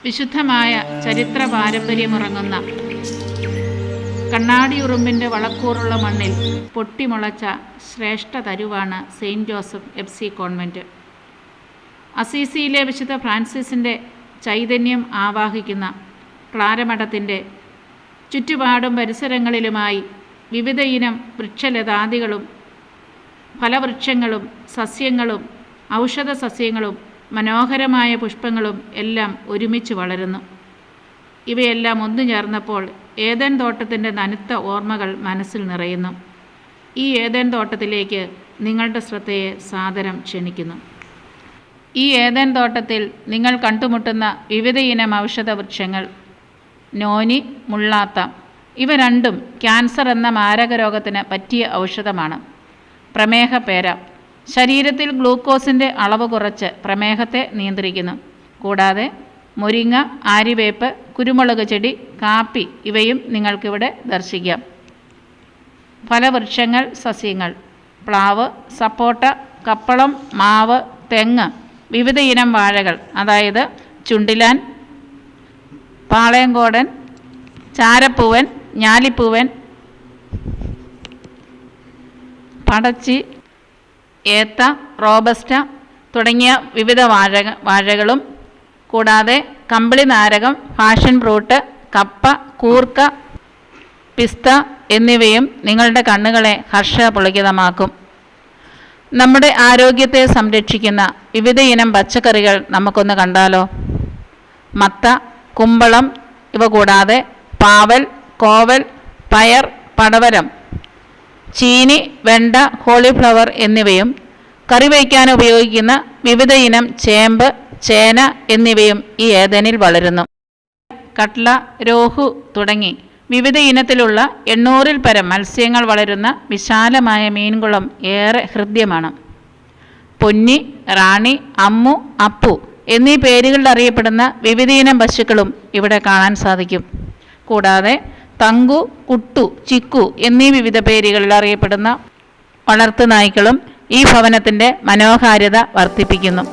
വിശുദ്ധമായ ചരിത്ര പാരമ്പര്യമുറങ്ങുന്ന കണ്ണാടിയുറുമ്പിൻ്റെ വളക്കൂറുള്ള മണ്ണിൽ പൊട്ടിമുളച്ച ശ്രേഷ്ഠ തരുവാണ് സെയിൻറ്റ് ജോസഫ് FC കോൺവെൻറ്റ്. അസീസിയിലെ വിശുദ്ധ ഫ്രാൻസിസിൻ്റെ ചൈതന്യം ആവാഹിക്കുന്ന ക്ലാരമഠത്തിൻ്റെ ചുറ്റുപാടും പരിസരങ്ങളിലുമായി വിവിധ ഇനം വൃക്ഷലതാദികളും ഫലവൃക്ഷങ്ങളും സസ്യങ്ങളും ഔഷധ സസ്യങ്ങളും മനോഹരമായ പുഷ്പങ്ങളും എല്ലാം ഒരുമിച്ച് വളരുന്നു. ഇവയെല്ലാം ഒന്നു ചേർന്നപ്പോൾ ഏദൻ തോട്ടത്തിൻ്റെ നനുത്ത ഓർമ്മകൾ മനസ്സിൽ നിറയുന്നു. ഈ ഏദൻ തോട്ടത്തിലേക്ക് നിങ്ങളുടെ ശ്രദ്ധയെ സാദരം ക്ഷണിക്കുന്നു. ഈ ഏദൻ തോട്ടത്തിൽ നിങ്ങൾ കണ്ടുമുട്ടുന്ന വിവിധ ഇനം ഔഷധ വൃക്ഷങ്ങൾ നോനി, മുള്ളാത്ത ഇവ രണ്ടും ക്യാൻസർ എന്ന മാരക രോഗത്തിന് പറ്റിയ ഔഷധമാണ്. പ്രമേഹപ്പേര ശരീരത്തിൽ ഗ്ലൂക്കോസിൻ്റെ അളവ് കുറച്ച് പ്രമേഹത്തെ നിയന്ത്രിക്കുന്നു. കൂടാതെ മുരിങ്ങ, ആര്യവേപ്പ്, കുരുമുളക് ചെടി, കാപ്പി ഇവയും നിങ്ങൾക്കിവിടെ ദർശിക്കാം. ഫലവൃക്ഷങ്ങൾ, സസ്യങ്ങൾ പ്ലാവ്, സപ്പോട്ട, കപ്പളം, മാവ്, തെങ്ങ്, വിവിധ ഇനം വാഴകൾ അതായത് ചുണ്ടിലാൻ, പാളയംകോടൻ, ചാരപ്പൂവൻ, ഞാലിപ്പൂവൻ, പടച്ചി, ഏത്ത, റോബസ്റ്റ തുടങ്ങിയ വിവിധ വാഴകളും കൂടാതെ കമ്പിളി നാരകം, പാഷൻ ഫ്രൂട്ട്, കപ്പ, കൂർക്ക, പിസ്ത എന്നിവയും നിങ്ങളുടെ കണ്ണുകളെ ഹർഷപുളകിതമാക്കും. നമ്മുടെ ആരോഗ്യത്തെ സംരക്ഷിക്കുന്ന വിവിധ ഇനം പച്ചക്കറികൾ നമുക്കൊന്ന് കണ്ടാലോ. മത്ത, കുമ്പളം ഇവ കൂടാതെ പാവൽ, കോവൽ, പയർ, പടവലം, ചീനി, വെണ്ട, കോളിഫ്ലവർ എന്നിവയും കറി വയ്ക്കാൻ ഉപയോഗിക്കുന്ന വിവിധ ഇനം ചേമ്പ്, ചേന എന്നിവയും ഈ ഏദനിൽ വളരുന്നു. കട്ല, രോഹു തുടങ്ങി വിവിധ ഇനത്തിലുള്ള 800-ൽ പരം മത്സ്യങ്ങൾ വളരുന്ന വിശാലമായ മീൻകുളം ഏറെ ഹൃദ്യമാണ്. പൊന്നി, റാണി, അമ്മു, അപ്പു എന്നീ പേരുകളിൽ അറിയപ്പെടുന്ന വിവിധ ഇനം പശുക്കളും ഇവിടെ കാണാൻ സാധിക്കും. കൂടാതെ തങ്കു, കുട്ടു, ചിക്കു എന്നീ വിവിധ പേരുകളിൽ അറിയപ്പെടുന്ന വളർത്തു നായ്ക്കളും ഈ ഭവനത്തിൻ്റെ മനോഹാരിത വർദ്ധിപ്പിക്കുന്നു.